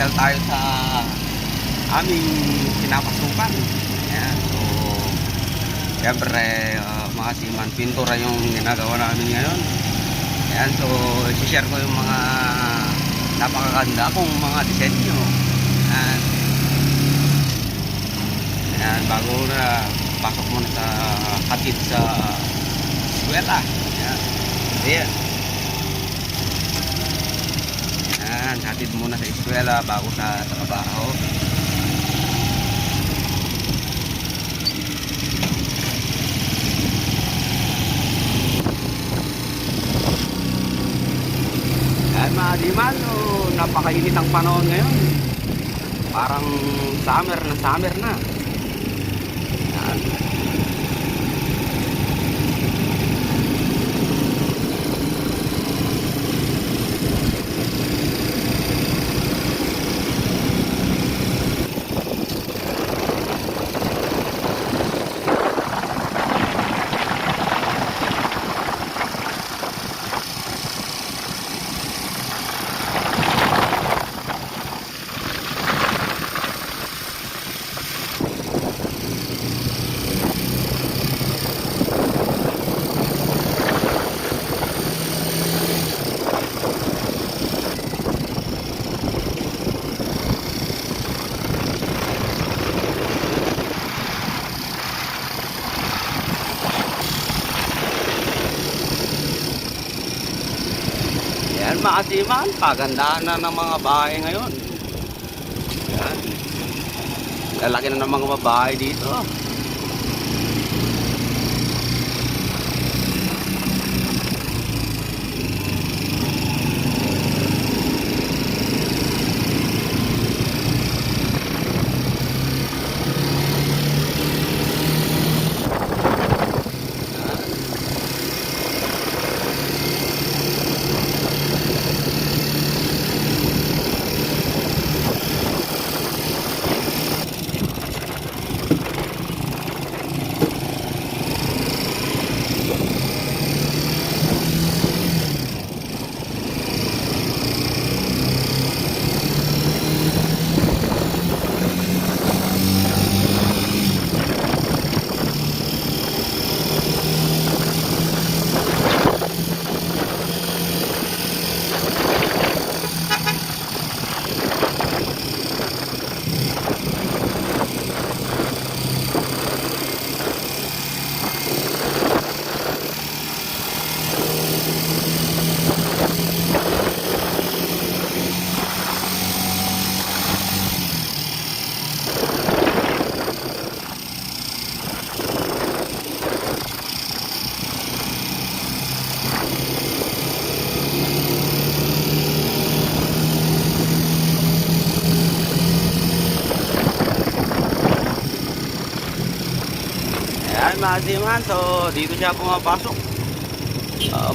papasyal tayo sa aming pinapasukan. Ayan, so siyempre mga siman, pintura yung ginagawa namin ngayon. Ayan, so i-share ko yung mga napakaganda kong mga disenyo. Ayan, ayan, bago na pasok muna sa hatid sa eskwela. Ayan, ayan. Ayan, hatid muna sa eskwela bago sa trabaho. Ayan mga diman, napakainit ang panahon ngayon. Parang summer na. Ayan. Ayan mga siman, pagandahan na ng mga bahay ngayon. Ayan, lalaki na ng mga bahay dito. Ayan mga siman, so dito siya pumapasok.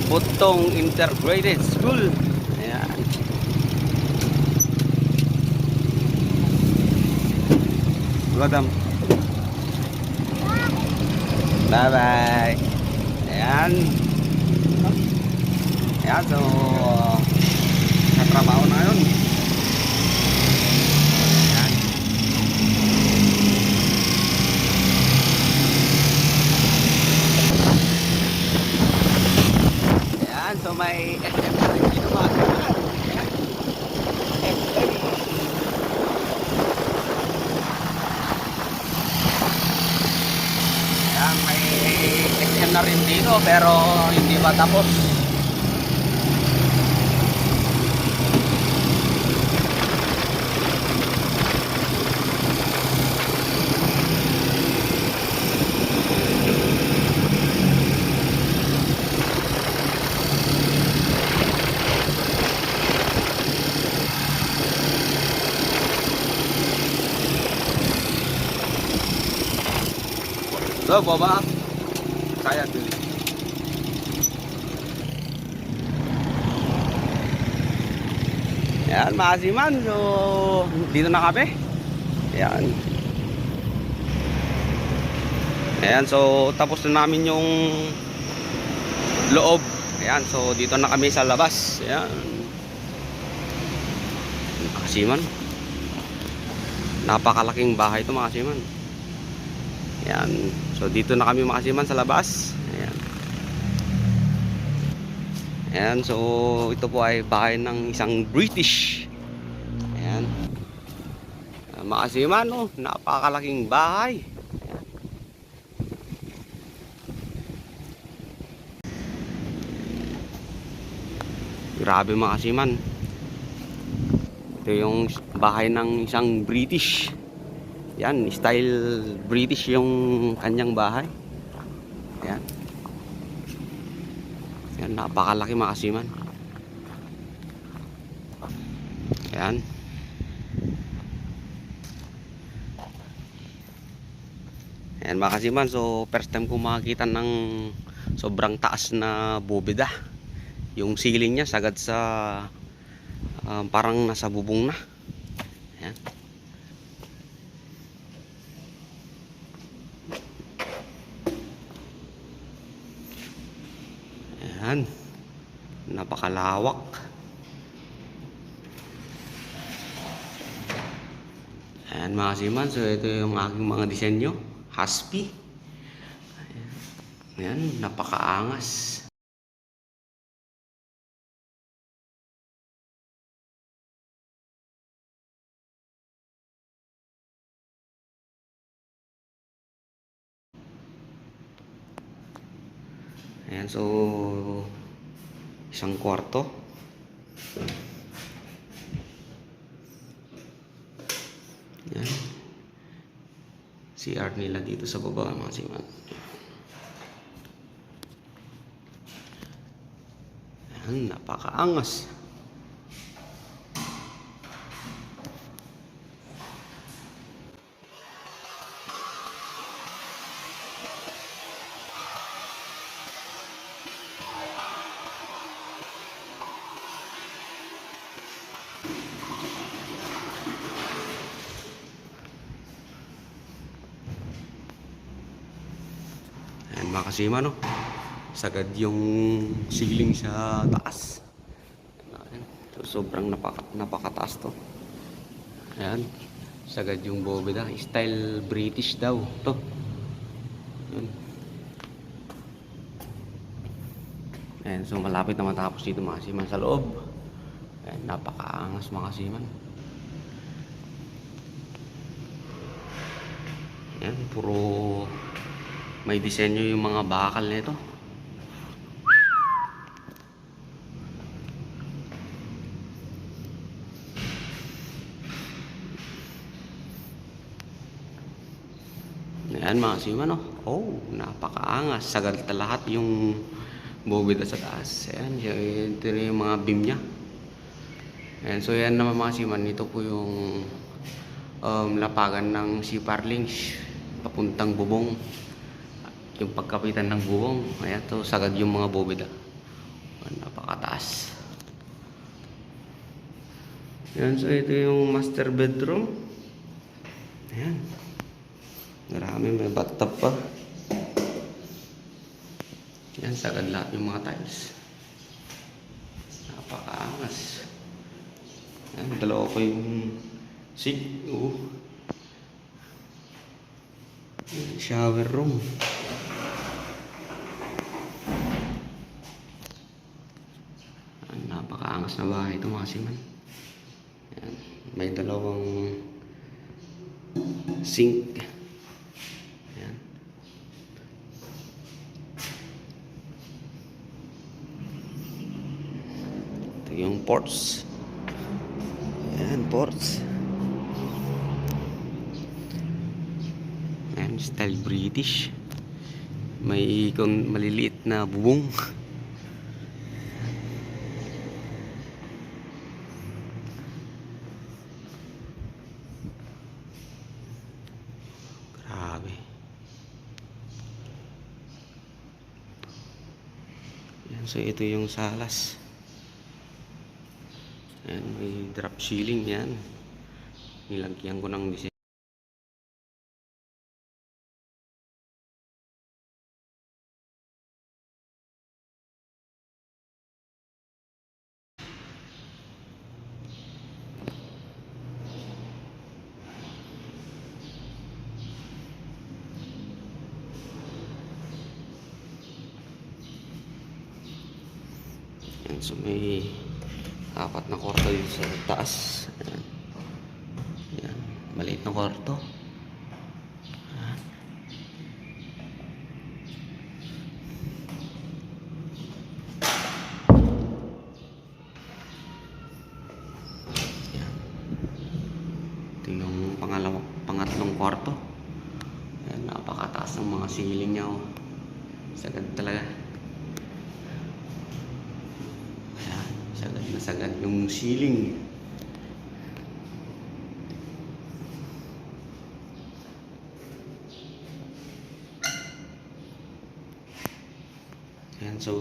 Butong Integrated School. Ayan. Welcome. Bye bye. Ayan. Ayan, so sa trabaho na yun. So may SM na rin dito mga siman. Ayan, may SM na rin dito pero hindi pa tapos. So, baba. Kaya dito. Ayan, mga siman. So, dito na kami. Ayan. Ayan, so tapos na namin yung loob. Ayan, so dito na kami sa labas. Ayan. Kasiman. Napakalaking bahay ito mga kasiman. Ayan. So dito na kami mga kasiman sa labas. Ayan. Ayan. So ito po ay bahay ng isang British. Ayan. Mga kasiman, oh, napakalaking bahay. Grabe mga kasiman. Ito yung bahay ng isang British. Yan, style British yung kanyang bahay. Yan. Yan, napakalaki mga kasiman. Yan. Yan mga kasiman, so first time ko makakita ng sobrang taas na bubida. Yung ceiling niya sagad sa parang nasa bubong na. Yan. Yan. Napakalawak. Ayan mga kasiman, so ito yung aking mga disenyo. Husky. Ayan, napakaangas. Ayan, so isang kwarto. Ayan. CR nila dito sa baba mga kasiman. Ayan, napakaangas. Ayan mga kasiman, no? Sagad yung ceiling sa taas. Ayan. So, sobrang napakataas to. Ayan. Sagad yung bobeda. Style British daw to. Ayan. Ayan. So malapit na matapos dito mga kasiman sa loob. Ayan. Napakaangas mga kasiman. Ayan. Puro may disenyo yung mga bakal nito. Ayan mga kasiman, no? Oh, napakaangas. Sagad na lahat yung bubida sa taas. Ayan, ito na yung mga beam nya. Ayan, so yan naman mga kasiman. Ito po yung lapagan ng CPR links papuntang bubong. Yung pagkapitan ng bubong. Ayan, to sagad yung mga bubida. Ayan, napakataas. Ayan, so ito yung master bedroom. Ayan. Marami, may bathtub pa. Yan, sagad lahat yung mga tiles. Napakaangas. Yan, dalawa ko yung sink. Shower room. Yan, napakaangas na bahay ito mga kasiman. Yan, may dalawang sink. Yung ports. Ayan, ports. Ayan, style British. May ikon maliliit na bubong. Grabe. Ayan, so ito yung salas. Ayan, may drop ceiling yan. Nilagyan ko ng design. So may apat na kwarto dito sa taas. Ayan. Ayan. Maliit na kwarto. Ayan. Ayan. Ito yung pangatlong kwarto. Ayan, napakataas ng mga ceiling niya. Oh. Sagad talaga. Ayan, sagad na sagad yung ceiling. Ayan, so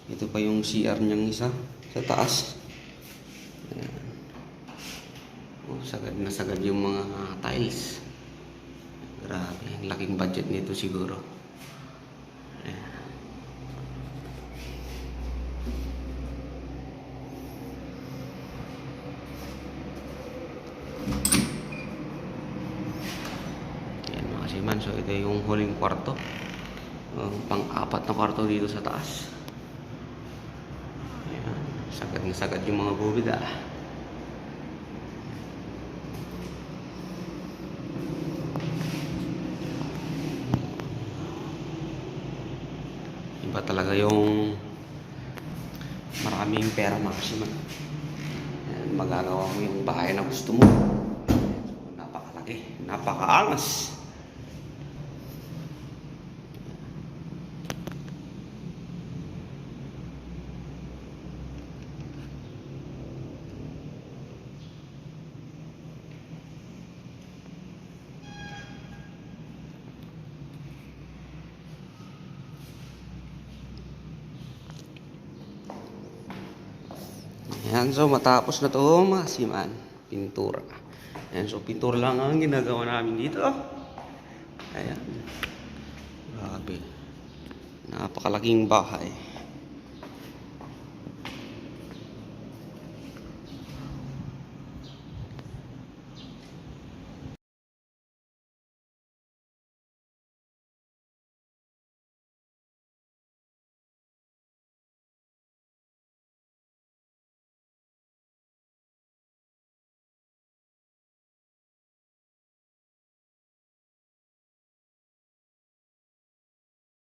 ito pa yung CR niyang isa sa taas. Ayan. Oh, sagad na sagad yung mga tiles. Grabe, ang laking budget nito siguro. Ayan. Ayan mga kasiman, so ito yung huling kwarto. Pang-apat na kwarto dito sa taas. Ayan, sagad na sagad yung mga gubid ah. Iba talaga yung maraming pera mga kasiman. Ayan, magagawa mo yung bahay na gusto mo. So, napakalaki, napakaangas. Ayan, so matapos na to mga kasiman, pintura. Ayan, so pintura lang ang ginagawa namin dito. Ayan. Grabe. Napakalaking bahay.